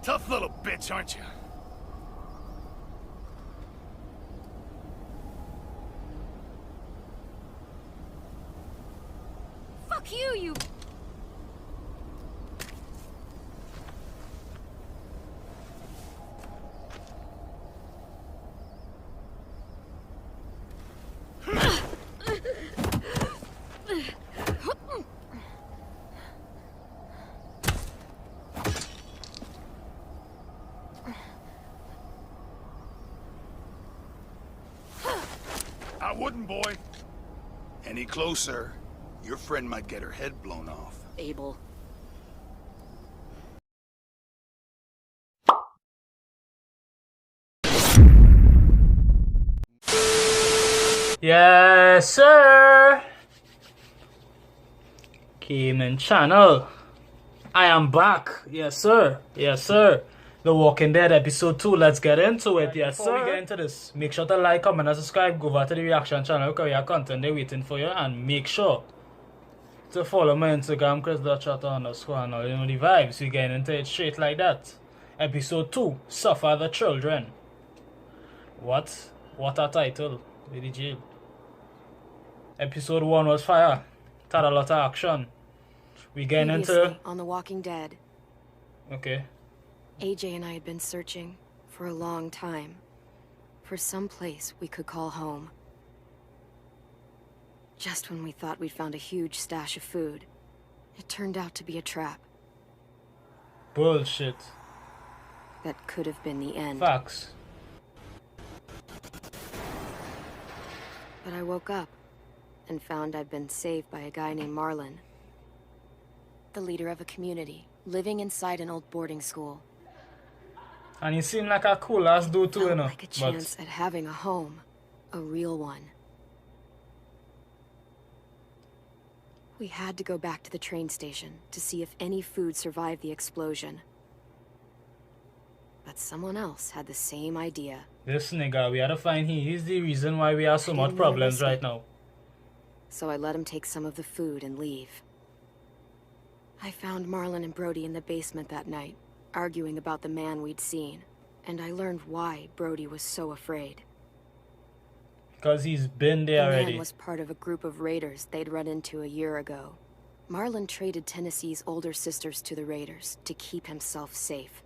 Tough little bitch, aren't you? Fuck you, you... I wouldn't, boy. Any closer, your friend might get her head blown off. Abel. Yes, sir. Cayman Channel. I am back. Yes, sir. Yes, sir. The Walking Dead episode 2. Let's get into it. Yes, sir. Before we get into this, make sure to like, comment, and subscribe. Go over to the reaction channel because we have content there waiting for you. And make sure to follow my Instagram, Chris.Chatter_. And you know the vibes. We get into it straight like that. Episode 2. Suffer the Children. What? What a title. Very jail. Episode 1 was fire. Had a lot of action. We getting into on The Walking Dead. Okay. AJ and I had been searching for a long time for some place we could call home. Just when we thought we'd found a huge stash of food, it turned out to be a trap. Bullshit. That could have been the end. Facts. But I woke up and found I'd been saved by a guy named Marlon. The leader of a community, living inside an old boarding school. And he seemed like a cool ass dude too, you know. Like a chance at having a home. A real one. We had to go back to the train station to see if any food survived the explosion. But someone else had the same idea. This nigga, we had to find him. He's the reason why we have so much problems right now. So I let him take some of the food and leave. I found Marlon and Brody in the basement that night, arguing about the man we'd seen. And I learned why Brody was so afraid. Because he's been there already. The man was part of a group of raiders they'd run into a year ago. Marlon traded Tennessee's older sisters to the raiders to keep himself safe.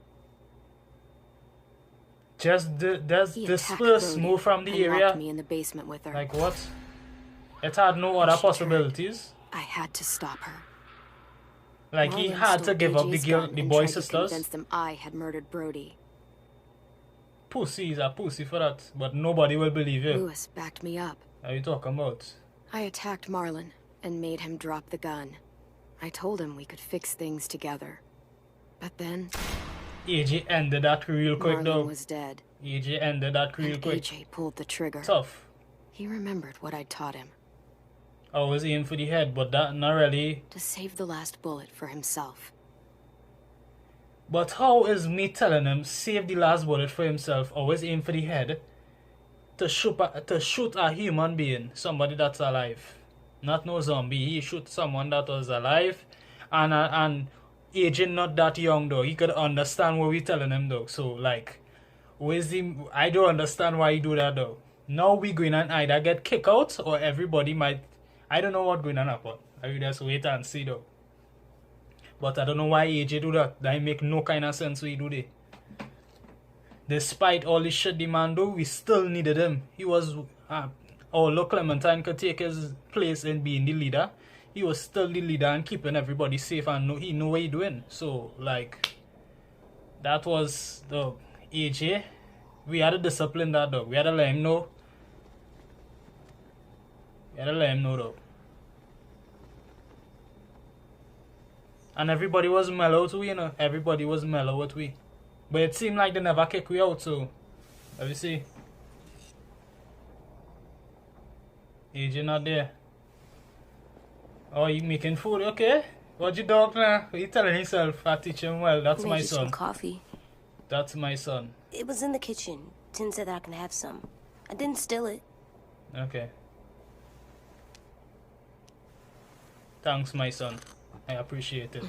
Just this first move from the area. Locked me in the basement with her. Like what? It had no other possibilities. I had to stop her. Like he had to give up the boy sisters. Convince them I had murdered Brody. Pussy is a pussy for that, but nobody will believe you. Lewis backed me up. What are you talking about? I attacked Marlon and made him drop the gun. I told him we could fix things together. But then AJ ended that real quick though. Marlon was dead. AJ ended that real quick. AJ pulled the trigger. Tough. He remembered what I'd taught him. I was aiming for the head, but that not really. To save the last bullet for himself. But how is me telling him save the last bullet for himself, always aim for the head, to shoot a human being, somebody that's alive, not no zombie? He shoot someone that was alive, and agent not that young though. He could understand what we telling him though. So like, where's the? I don't understand why he do that though. Now we going and either get kicked out or everybody might. I don't know what going on happen. I will just wait and see though. But I don't know why AJ do that. That make no kind of sense what he do there. Despite all the shit the man do, we still needed him. He was, although Clementine could take his place in being the leader, he was still the leader and keeping everybody safe and he knew what he doing. So like, that was the AJ. We had to discipline that dog. We had to let him know. We had to let him know though. And everybody was mellow too, you know. Everybody was mellow with we. But it seemed like they never kicked we out, so let me see. AJ not there. Oh, you making food? Okay. What you dog now? He telling himself I teach him well. That's my son. Some coffee. That's my son. It was in the kitchen. Tin said that I can have some. I didn't steal it. Okay. Thanks, my son. I appreciate it.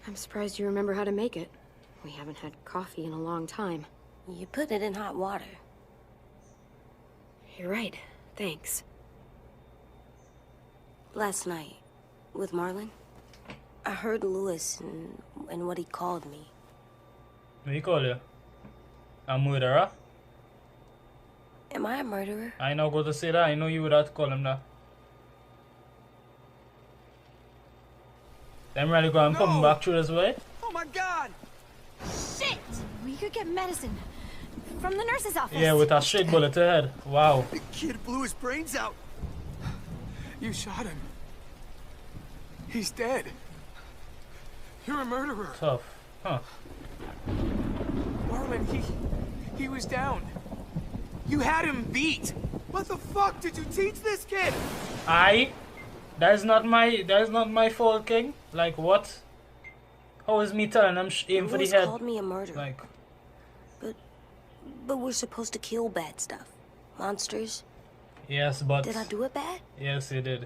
I'm surprised you remember how to make it. We haven't had coffee in a long time. You put it in hot water. You're right. Thanks. Last night, with Marlon, I heard Lewis and what he called me. What do you call you? A murderer? Am I a murderer? I know go to say that. I know you would have to call him that. Them ready to go and put him back through this way? Oh my god! Shit! We could get medicine from the nurse's office. Yeah, with a straight bullet to the head. Wow. The kid blew his brains out. You shot him. He's dead. You're a murderer. Tough. Huh. Marlon, he was down. You had him beat. What the fuck did you teach this kid? That is not my fault, King. Like what? How is me telling him aim for the Lewis head? called me a murderer. Like, But we're supposed to kill bad stuff. Monsters. yes, but Did I do it bad? yes, he did.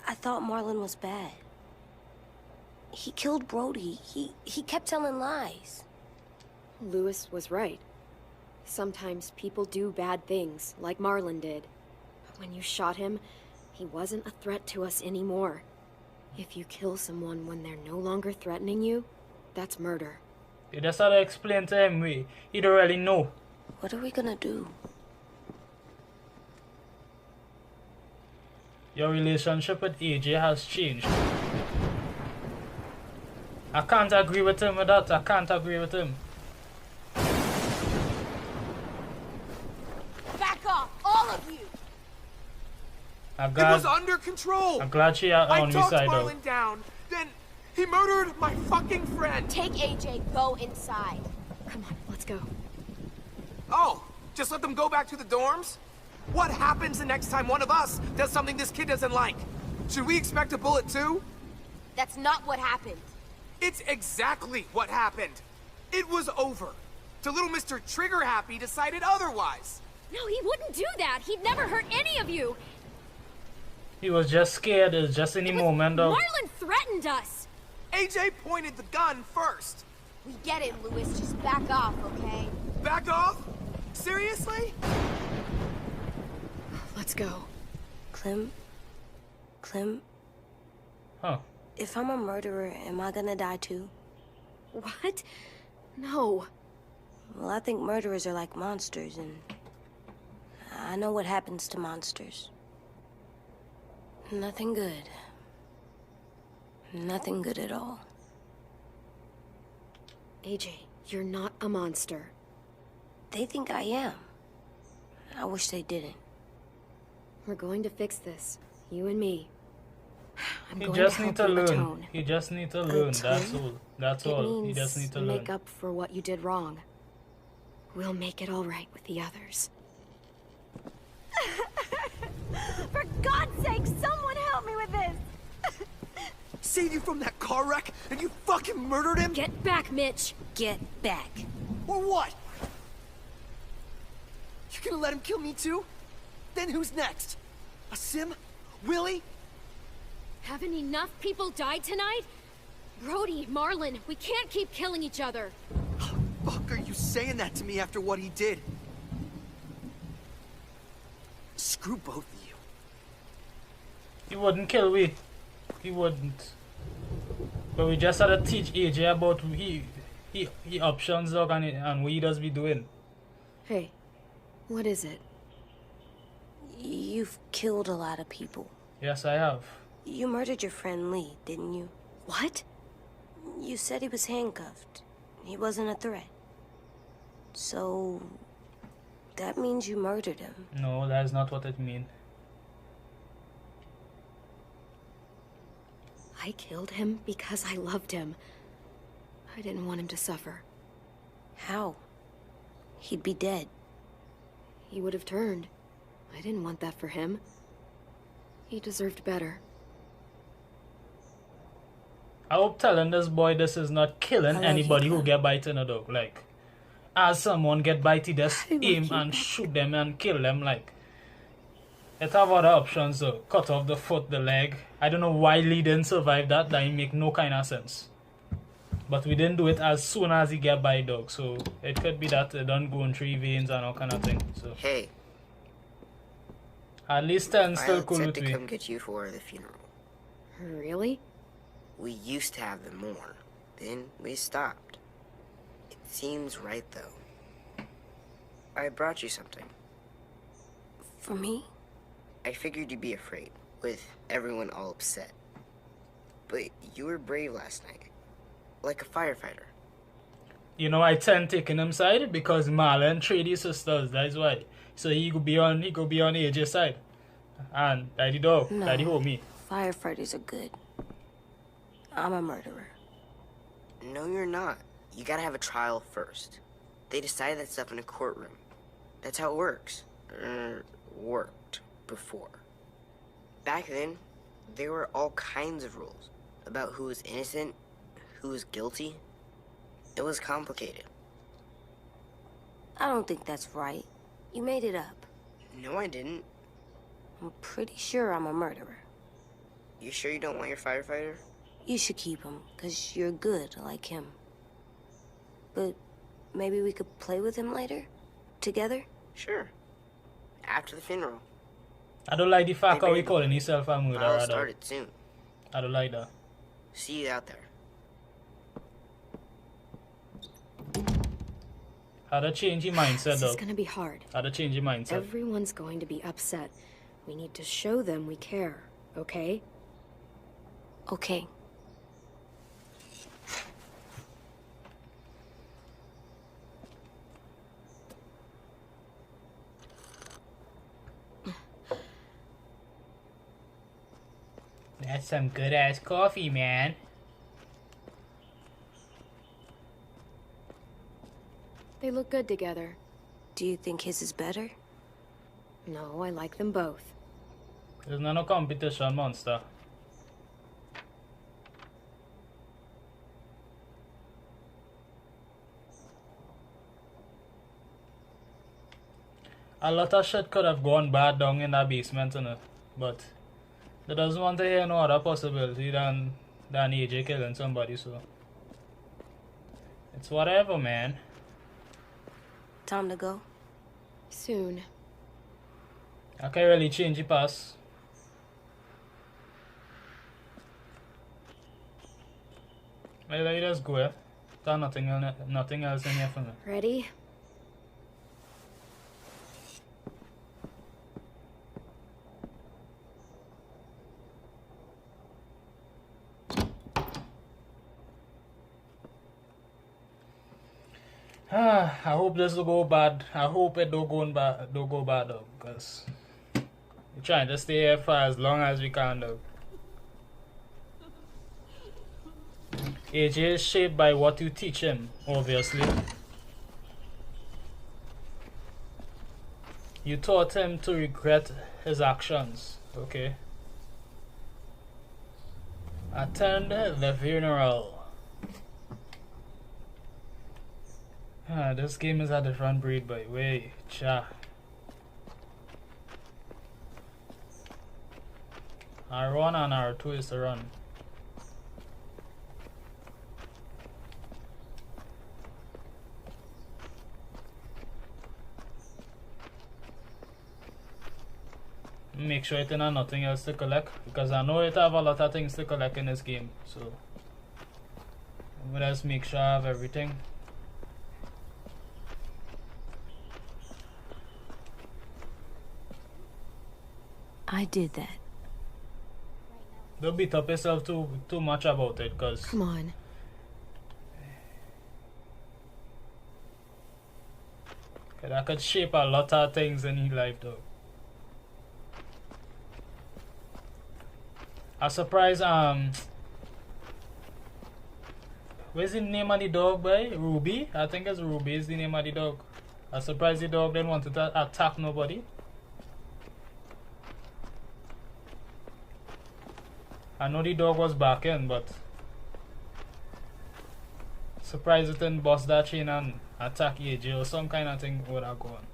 I thought Marlon was bad. He killed Brody. He kept telling lies. Lewis was right. Sometimes people do bad things, like Marlon did. But when you shot him, he wasn't a threat to us anymore. If you kill someone when they're no longer threatening you, that's murder. You just had to explain to him. He don't really know. What are we gonna do? Your relationship with AJ has changed. I can't agree with him with that. I can't agree with him. Back off, all of you! I'm It was glad, under control. I'm glad she I on his talked side though. Marlon down. Then he murdered my fucking friend. Take AJ, go inside. Come on, let's go. Oh, just let them go back to the dorms? What happens the next time one of us does something this kid doesn't like? Should we expect a bullet too? That's not what happened. It's exactly what happened. It was over. The little Mr. Trigger Happy decided otherwise. No, he wouldn't do that. He'd never hurt any of you. He was just scared. It's just any moment of. Marlon threatened us. AJ pointed the gun first. We get it, Lewis. Just back off, okay? Back off? Seriously? Let's go. Clem? Huh. If I'm a murderer, am I gonna die too? What? No. Well, I think murderers are like monsters, and I know what happens to monsters. Nothing good. Nothing good at all. AJ, you're not a monster. They think I am. I wish they didn't. We're going to fix this. You and me. I'm He going just to need help to you learn. atone. He just need to learn. That's Atone? all. That's It all. He means just need to make learn. up for what you did wrong. We'll make it all right with the others. For God's sake, someone help me with this! Saved you from that car wreck, and you fucking murdered him? Get back, Mitch! Get back. Or what? You gonna let him kill me too? Then who's next? A Sim? Willie? Haven't enough people died tonight? Brody, Marlon, we can't keep killing each other. Fuck are you saying that to me after what he did? Screw both of you. He wouldn't kill we. He wouldn't. But we just had to teach AJ about he options dog and what he does be doing. Hey, what is it? You've killed a lot of people. Yes, I have. You murdered your friend Lee, didn't you? What? You said he was handcuffed. He wasn't a threat. So... that means you murdered him. No, that is not what it means. I killed him because I loved him. I didn't want him to suffer. How? He'd be dead. He would have turned. I didn't want that for him. He deserved better. I hope telling this boy this is not killing I love you, anybody who Clem. get bitten a dog. Like, as someone get bited, just I love aim you, and Clem. shoot them and kill them. Like, it have other options though. Cut off the foot, the leg. I don't know why Lee didn't survive that. That make no kind of sense. But we didn't do it as soon as he get by, dog. So it could be that it done go in 3 veins and all kind of thing. So Hey, at least 10 still Violet cool said with to me. come get you for the funeral. Really? We used to have them more. Then we stopped. It seems right, though. I brought you something. For me? I figured you'd be afraid, with everyone all upset. But you were brave last night. Like a firefighter. You know, I tend taking him side because Marlon trade his sisters. That's why. So he could be on AJ's side. And daddy dog, No. daddy homie. Firefighters are good. I'm a murderer. No, you're not. You gotta have a trial first. They decide that stuff in a courtroom. That's how it works. Worked before. Back then, there were all kinds of rules about who was innocent, who was guilty. It was complicated. I don't think that's right. You made it up. No, I didn't. I'm pretty sure I'm a murderer. You sure you don't want your firefighter? You should keep him, 'cause you're good like him. But maybe we could play with him later? Together? Sure. After the funeral. I don't like the fact Hey, how he baby. calling himself a I'll murderer. start Dog. it soon. I don't like that. See you out there. How to change your mindset, This is dog. gonna be hard. How to change your mindset. Everyone's going to be upset. We need to show them we care, okay? Okay. That's some good ass coffee, man. They look good together. Do you think his is better? No, I like them both. There's no competition, monster. A lot of shit could have gone bad down in that basement, you know, but they doesn't want to hear no other possibility than AJ killing somebody, so it's whatever, man. Time to go? Soon. I can't really change the past. Well, let me just go, eh? There's nothing else in here for me. Ready? I hope this will go bad. I hope it don't go bad though, because we're trying to stay here for as long as we can though. AJ is shaped by what you teach him, obviously. You taught him to regret his actions, okay? Attend the funeral. This game is a different breed, by the way. Cha. R1 and R2 is to run. Make sure it ain't have nothing else to collect, because I know it have a lot of things to collect in this game, so let's make sure I have everything. I did that. Don't beat up yourself too much about it, cause Come on. that could shape a lot of things in your life though. I'm surprised what's the name of the dog, boy? Ruby? I think it's Ruby is the name of the dog. I'm surprised the dog didn't want to attack nobody. I know the dog was back in, but surprised it didn't bust that chain and attack AJ or some kind of thing would have gone.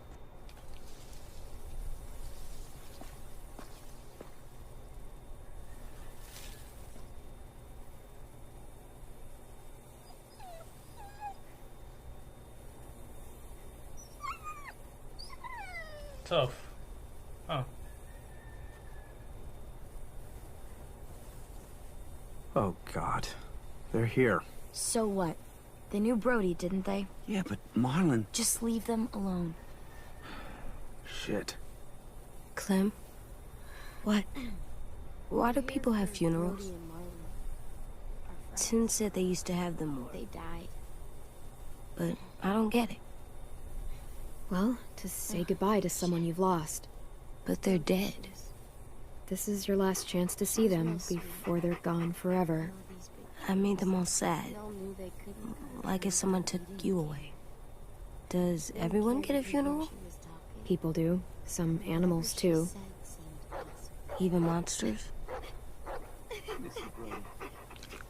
Tough. Huh. Oh, God. They're here. So what? They knew Brody, didn't they? Yeah, but Marlon... Just leave them alone. Shit. Clem? What? Why do people have funerals? Tin said they used to have them more. They died. But I don't get it. Well, to say goodbye to someone you've lost. But they're dead. This is your last chance to see them before they're gone forever. I made them all sad. Like if someone took you away. Does everyone get a funeral? People do. Some animals, too. Even monsters?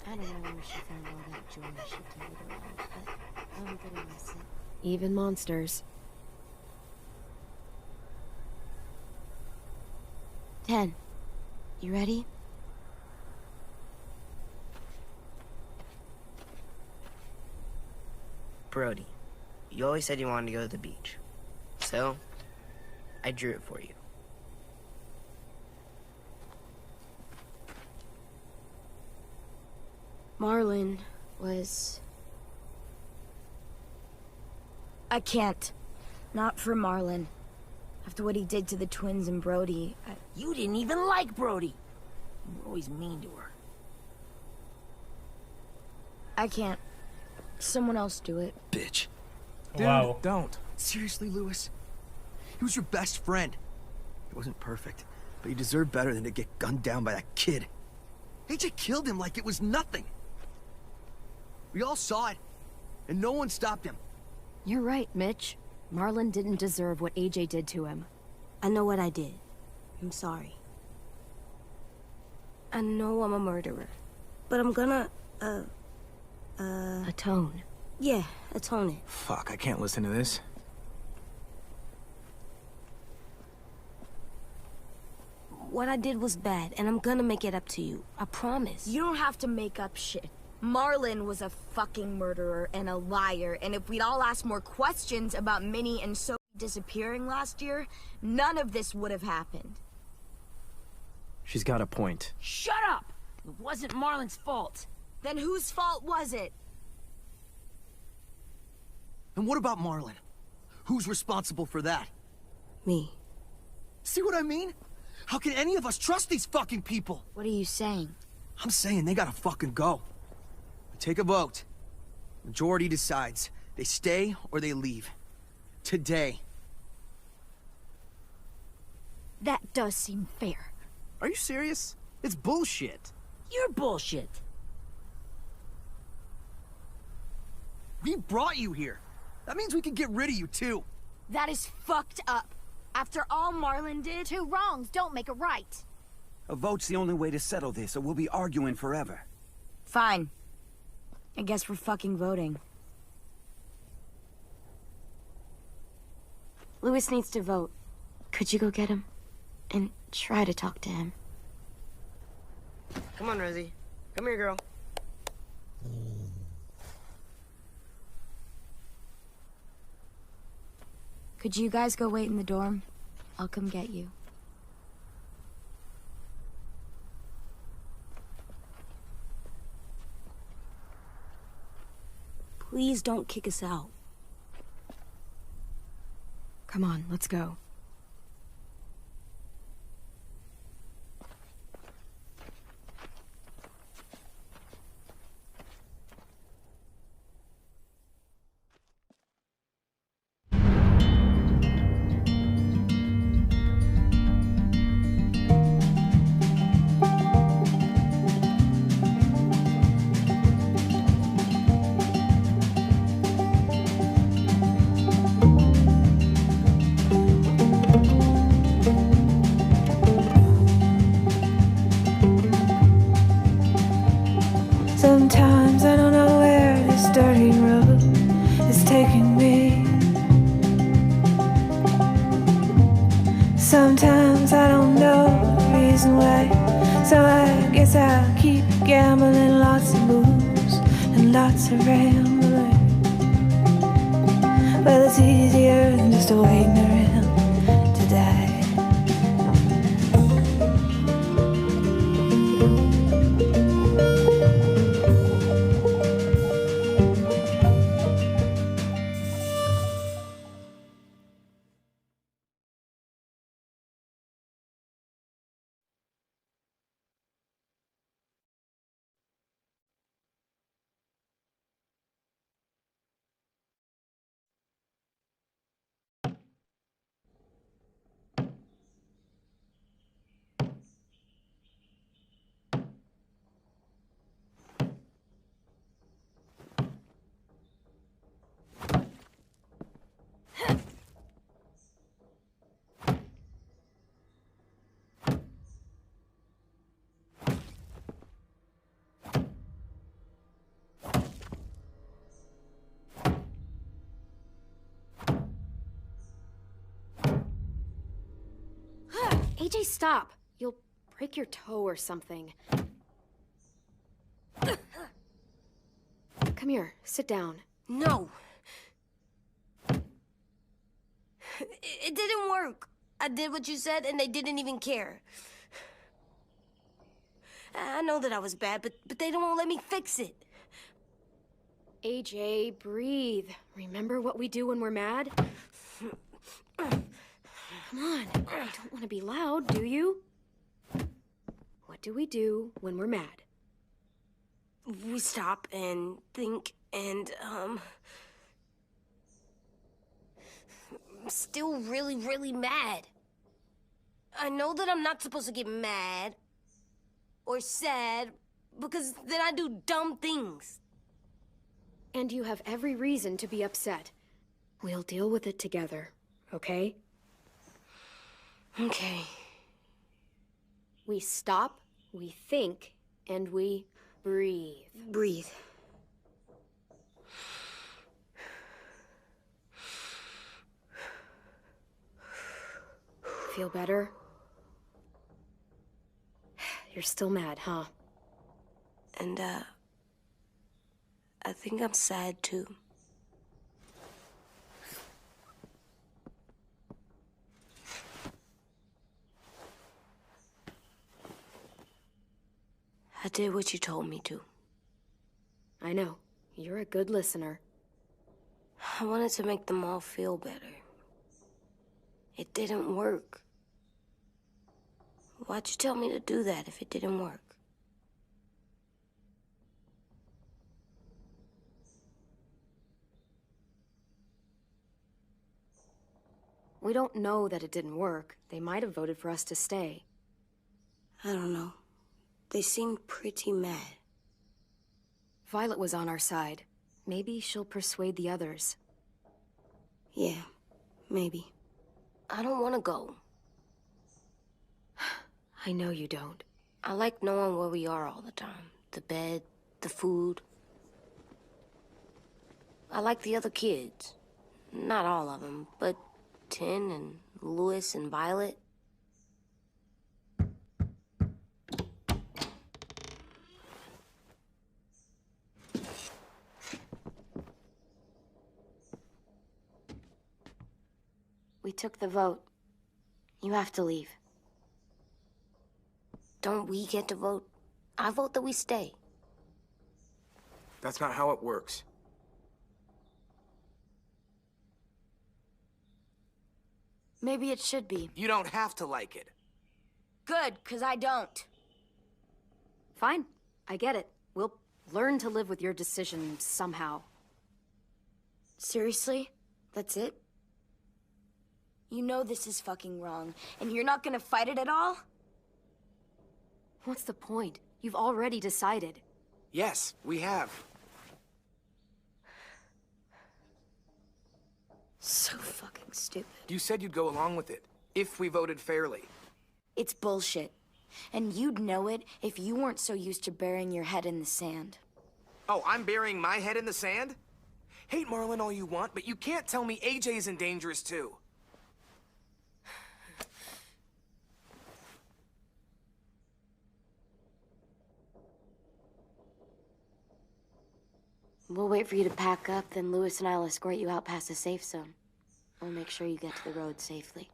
I don't know where she found all that joy she carried around, but I'm gonna miss it. Even monsters. 10. You ready? Brody, you always said you wanted to go to the beach. So, I drew it for you. Marlon was... I can't. Not for Marlon. After what he did to the twins and Brody, You didn't even like Brody. You were always mean to her. I can't. Someone else do it. Bitch. Wow. Don't. Seriously, Lewis? He was your best friend. He wasn't perfect, but he deserved better than to get gunned down by that kid. AJ killed him like it was nothing. We all saw it, and no one stopped him. You're right, Mitch. Marlon didn't deserve what AJ did to him. I know what I did. I'm sorry. I know I'm a murderer. But I'm gonna, Atone. yeah, atone it. Fuck, I can't listen to this. What I did was bad, and I'm gonna make it up to you. I promise. You don't have to make up shit. Marlon was a fucking murderer and a liar, and if we'd all asked more questions about Minnie and Sophie disappearing last year, none of this would have happened. She's got a point. Shut up! It wasn't Marlon's fault. Then whose fault was it? And what about Marlon? Who's responsible for that? Me. See what I mean? How can any of us trust these fucking people? What are you saying? I'm saying they gotta fucking go. We take a vote. Majority decides. They stay or they leave. Today. That does seem fair. Are you serious? It's bullshit. You're bullshit. We brought you here. That means we can get rid of you too. That is fucked up. After all Marlon did... Two wrongs don't make a right. A vote's the only way to settle this, or we'll be arguing forever. Fine. I guess we're fucking voting. Lewis needs to vote. Could you go get him? And try to talk to him. Come on, Rosie. Come here, girl. Could you guys go wait in the dorm? I'll come get you. Please don't kick us out. Come on, let's go. Sometimes I don't know where this dirty road is taking me. Sometimes I don't know the reason why, so I guess I'll keep gambling. Lots of moves and lots of rambling. Well, it's easier than just waiting around today. AJ, stop. You'll break your toe or something. Come here, sit down. No. It didn't work. I did what you said, and they didn't even care. I know that I was bad, but they don't let me fix it. AJ, breathe. Remember what we do when we're mad? Come on, you don't want to be loud, do you? What do we do when we're mad? We stop and think and, I'm still really, really mad. I know that I'm not supposed to get mad or sad because then I do dumb things. And you have every reason to be upset. We'll deal with it together, okay? Okay. We stop, we think, and we breathe. Breathe. Feel better? You're still mad, huh? And, I think I'm sad, too. I did what you told me to. I know. You're a good listener. I wanted to make them all feel better. It didn't work. Why'd you tell me to do that if it didn't work? We don't know that it didn't work. They might have voted for us to stay. I don't know. They seemed pretty mad. Violet was on our side. Maybe she'll persuade the others. Yeah, maybe. I don't want to go. I know you don't. I like knowing where we are all the time. The bed, the food. I like the other kids. Not all of them, but Tin and Louis and Violet. We took the vote. You have to leave. Don't we get to vote? I vote that we stay. That's not how it works. Maybe it should be. You don't have to like it. Good, because I don't. Fine. I get it. We'll learn to live with your decision somehow. Seriously? That's it? You know this is fucking wrong, and you're not gonna fight it at all? What's the point? You've already decided. Yes, we have. So fucking stupid. You said you'd go along with it, if we voted fairly. It's bullshit. And you'd know it if you weren't so used to burying your head in the sand. Oh, I'm burying my head in the sand? Hate Marlin all you want, but you can't tell me AJ's in dangerous too. We'll wait for you to pack up, then Louis and I'll escort you out past the safe zone. We'll make sure you get to the road safely.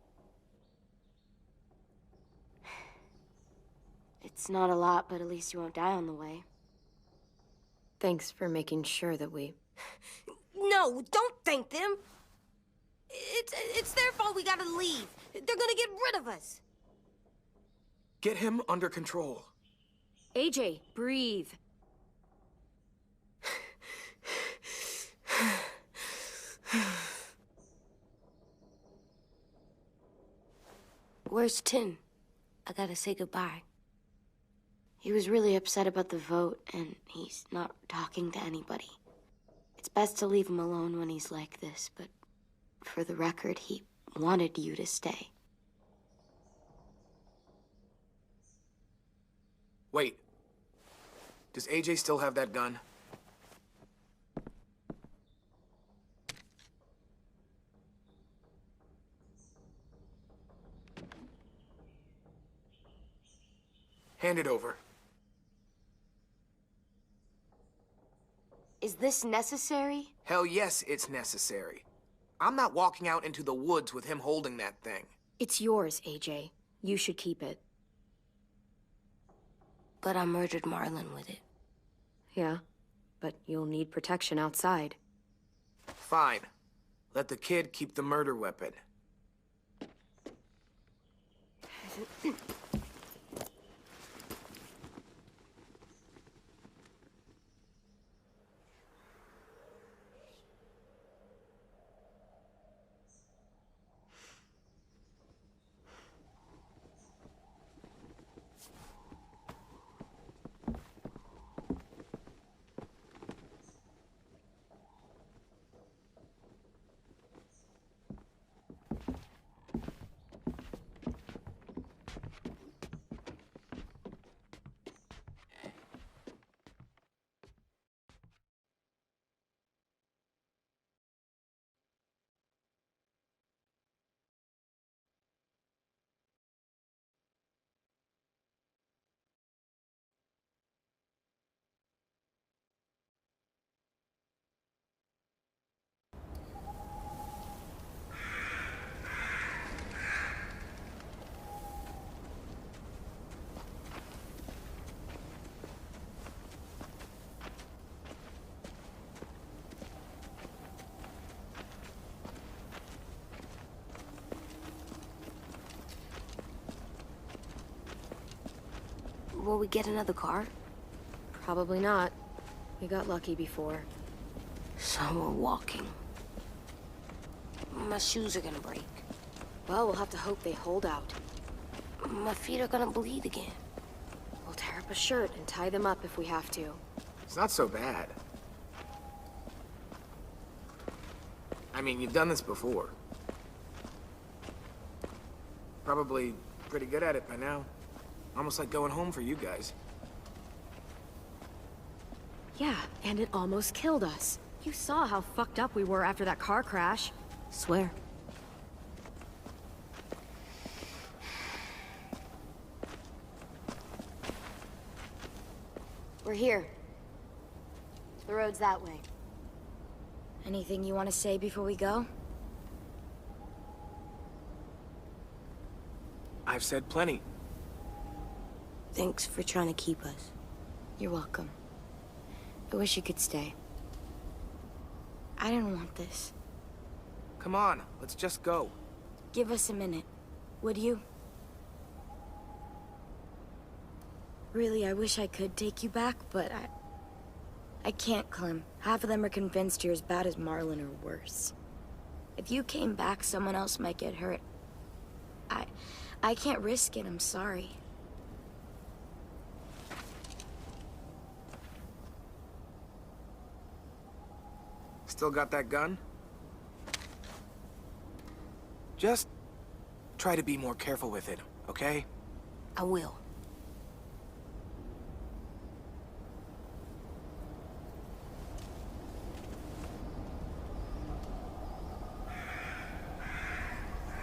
It's not a lot, but at least you won't die on the way. Thanks for making sure that we... No, don't thank them. It's their fault we gotta leave. They're gonna get rid of us. Get him under control. AJ, breathe. Where's Tin? I gotta say goodbye. He was really upset about the vote, and he's not talking to anybody. It's best to leave him alone when he's like this, but for the record, he wanted you to stay. Wait. Does AJ still have that gun? Hand it over. Is this necessary? Hell yes, it's necessary. I'm not walking out into the woods with him holding that thing. It's yours, AJ. You should keep it. But I murdered Marlon with it. Yeah, but you'll need protection outside. Fine. Let the kid keep the murder weapon. Will we get another car? Probably not. We got lucky before. So we're walking. My shoes are gonna break. Well, we'll have to hope they hold out. My feet are gonna bleed again. We'll tear up a shirt and tie them up if we have to. It's not so bad. I mean, you've done this before. Probably pretty good at it by now. Almost like going home for you guys. Yeah, and it almost killed us. You saw how fucked up we were after that car crash. Swear. We're here. The road's that way. Anything you want to say before we go? I've said plenty. Thanks for trying to keep us. You're welcome. I wish you could stay. I didn't want this. Come on, let's just go. Give us a minute, would you? Really, I wish I could take you back, but I can't, Clem. Half of them are convinced you're as bad as Marlon or worse. If you came back, someone else might get hurt. I can't risk it, I'm sorry. Still got that gun? Just try to be more careful with it, okay? I will.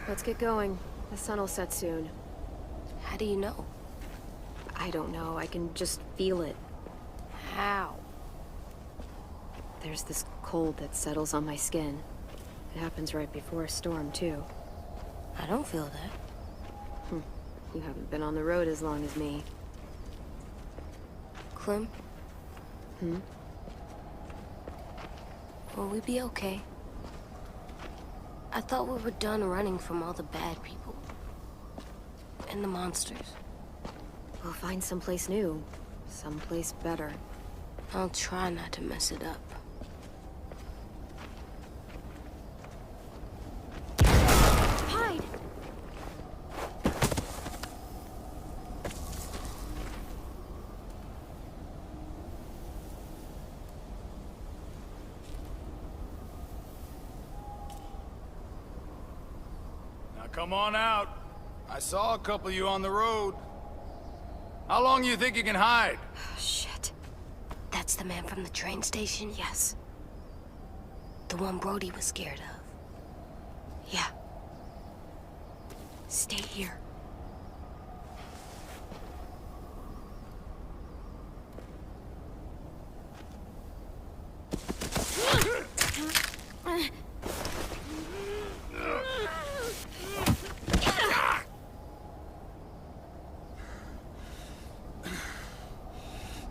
Let's get going. The sun will set soon. How do you know? I don't know. I can just feel it. How? There's this cold that settles on my skin. It happens right before a storm, too. I don't feel that. You haven't been on the road as long as me. Clem? Will we be okay? I thought we were done running from all the bad people. And the monsters. We'll find someplace new. Someplace better. I'll try not to mess it up. Hide! Now come on out. I saw a couple of you on the road. How long do you think you can hide? Shit. That's the man from the train station? Yes. The one Brody was scared of. Yeah. Stay here.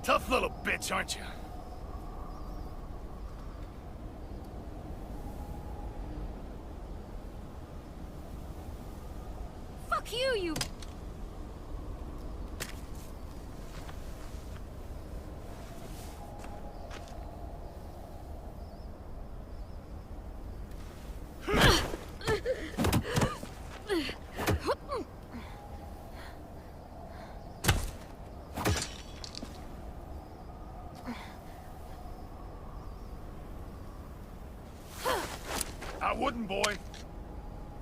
Tough little bitch, aren't you? Fuck you, you... I wouldn't, boy.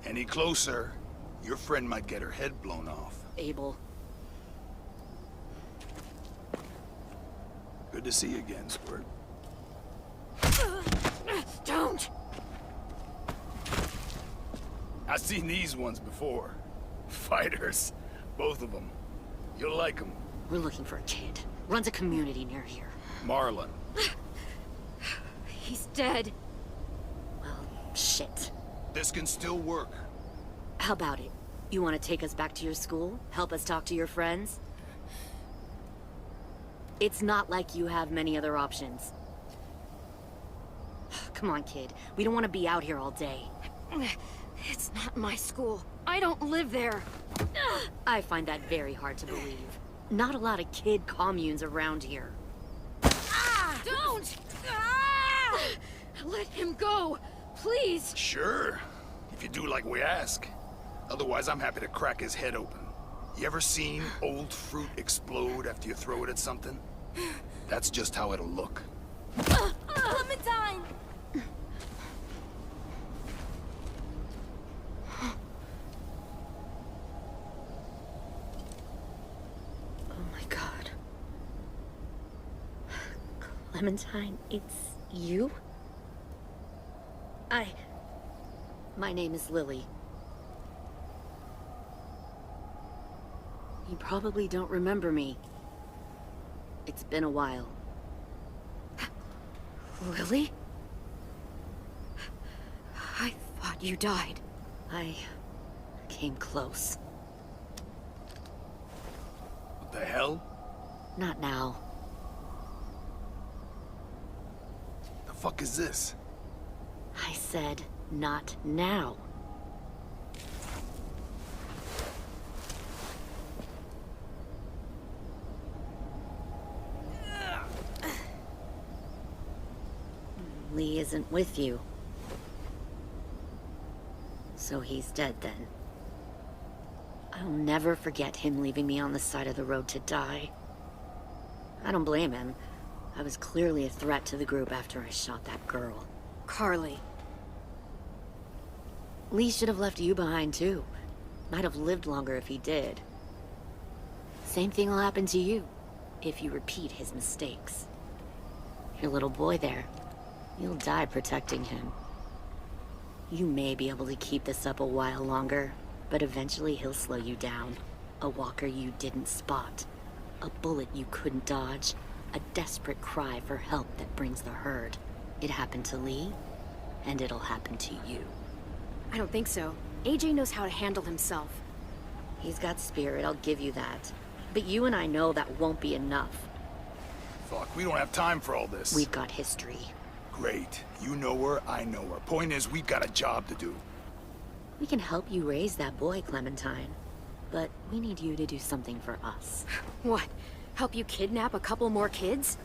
Any closer, your friend might get her head blown off. Abel. Good to see you again, Squirt. Don't! I've seen these ones before. Fighters. Both of them. You'll like them. We're looking for a kid. Runs a community near here. Marlon. He's dead. Well, shit. This can still work. How about it? You want to take us back to your school? Help us talk to your friends? It's not like you have many other options. Come on, kid. We don't want to be out here all day. It's not my school. I don't live there. I find that very hard to believe. Not a lot of kid communes around here. Don't! Ah! Let him go, please. Sure. If you do like we ask. Otherwise, I'm happy to crack his head open. You ever seen old fruit explode after you throw it at something? That's just how it'll look. Clementine! Oh my god. Clementine, it's you? My name is Lily. You probably don't remember me. It's been a while. Lily? I thought you died. I came close. What the hell? Not now. The fuck is this? I said, not now. Lee isn't with you. So he's dead then. I'll never forget him leaving me on the side of the road to die. I don't blame him. I was clearly a threat to the group after I shot that girl. Carly. Lee should have left you behind too. Might have lived longer if he did. Same thing will happen to you, if you repeat his mistakes. Your little boy there, you'll die protecting him. You may be able to keep this up a while longer, but eventually he'll slow you down. A walker you didn't spot. A bullet you couldn't dodge. A desperate cry for help that brings the herd. It happened to Lee, and it'll happen to you. I don't think so. AJ knows how to handle himself. He's got spirit, I'll give you that. But you and I know that won't be enough. Fuck, we don't have time for all this. We've got history. Great. You know her, I know her. Point is, we've got a job to do. We can help you raise that boy, Clementine. But we need you to do something for us. What? Help you kidnap a couple more kids?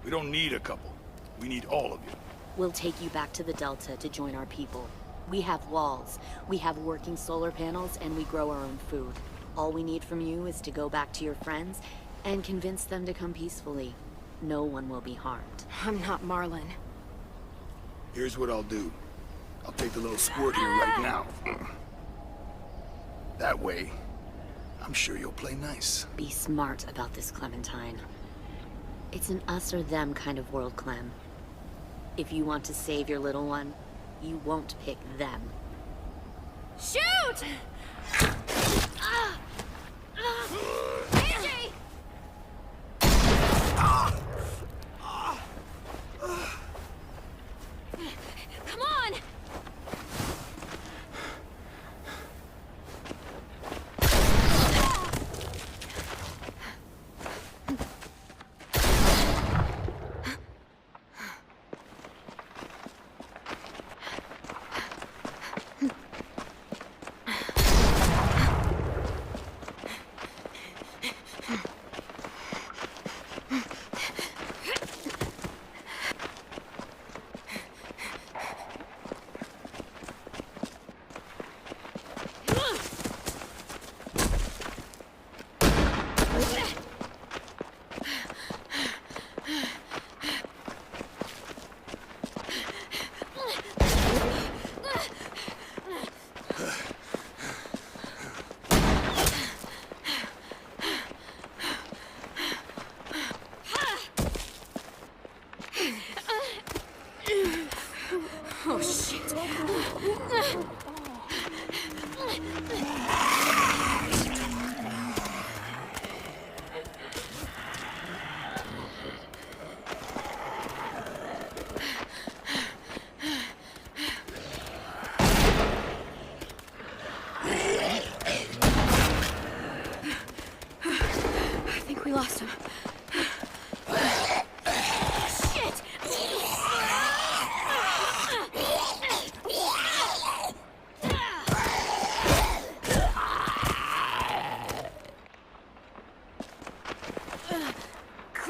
We don't need a couple. We need all of you. We'll take you back to the Delta to join our people. We have walls, we have working solar panels, and we grow our own food. All we need from you is to go back to your friends and convince them to come peacefully. No one will be harmed. I'm not Marlon. Here's what I'll do. I'll take the little squirt here right now. That way, I'm sure you'll play nice. Be smart about this, Clementine. It's an us or them kind of world, Clem. If you want to save your little one, you won't pick them. Shoot! AJ! Come on!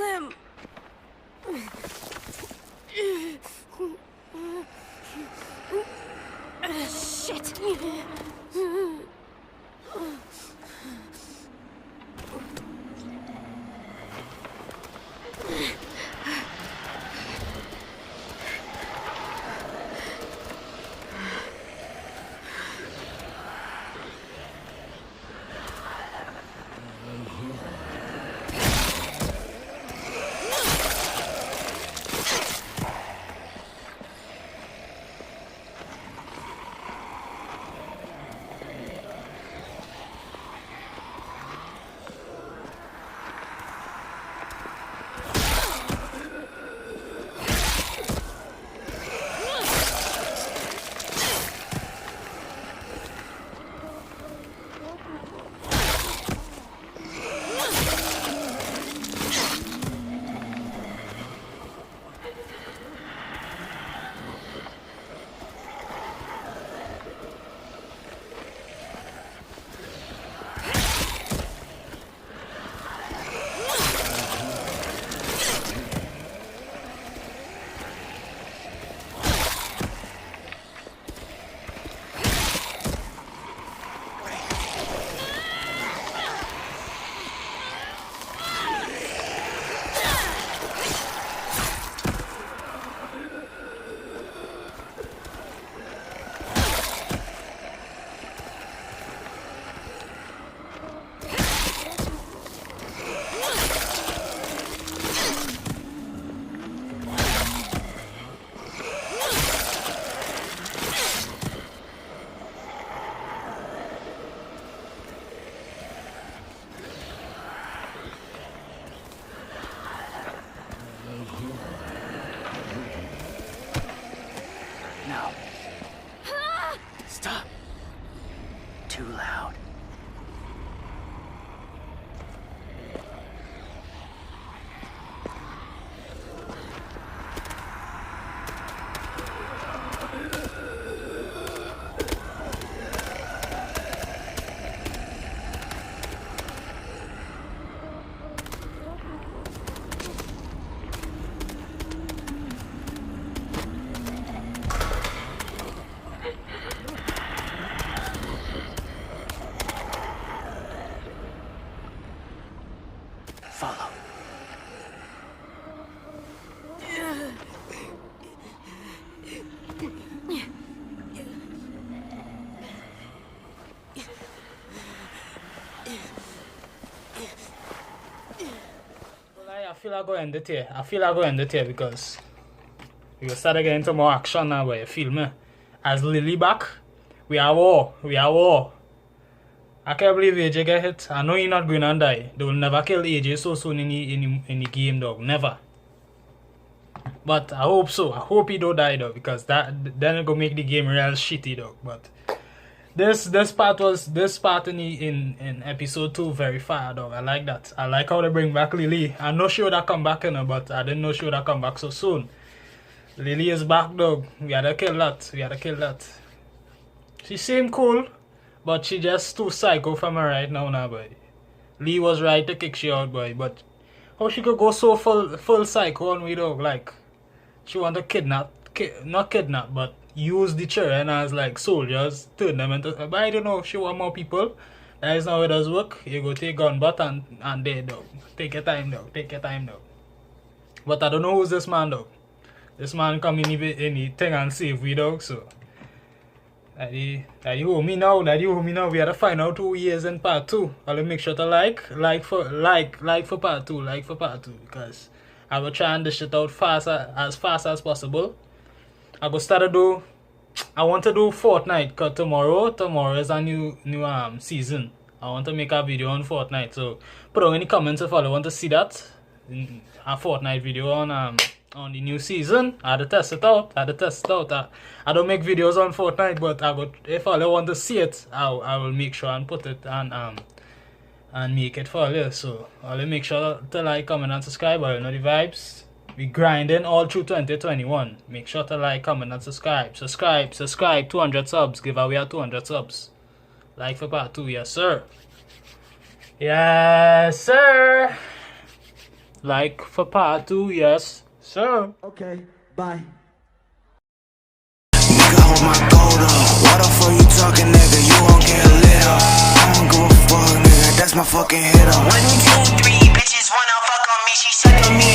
Clem. Shit! No. Stop. Too loud. Follow. I feel I go end it here. I feel I go end it here because we will start getting into more action now where you feel me. As Lily back, we are war. We are war. I can't believe AJ get hit. I know he's not going to die. They will never kill AJ so soon in the game, dog. Never. But I hope so. I hope he don't die, though, because then it go make the game real shitty, dog. But this part in episode 2 very fire, dog. I like that. I like how they bring back Lily. I know she would have come back, but I didn't know she would have come back so soon. Lily is back, dog. We had to kill that. We had to kill that. She seemed cool. But she just too psycho for me right now, boy. Lee was right to kick she out, boy. But how she could go so full psycho on me, dog? Like, she want to not kidnap, but use the children as like soldiers, turn them into. But I don't know if she want more people. That is not how it does work. You go take gun butt and dead, dog. Take your time, dog. Take your time, dog. But I don't know who's this man, dog. This man come in anything and save we, dog. So. That you owe me now. We had to find out who he is in part 2. I'll make sure to like for part 2, because I will try and dish it out as fast as possible. I want to do Fortnite because tomorrow is a new season. I want to make a video on Fortnite. So put down in the comments if you want to see that a Fortnite video on the new season. I had to test it out. I don't make videos on Fortnite, but if I want to see it, I will make sure and put it and make it for you. So I'll make sure to like, comment, and subscribe. I know the vibes. We grinding all through 2021. Make sure to like, comment, and subscribe. Subscribe. 200 subs. Give away 200 subs. Like for part 2, yes sir. Yes sir. Like for part 2, yes, sir. Okay, bye. Nigga, hold my gold up. Why the fuck you talking, nigga? You won't get lit up. I don't give a fuck, nigga. That's my fucking hit up. 1, 2, 3, bitches wanna fuck on me. She sucking me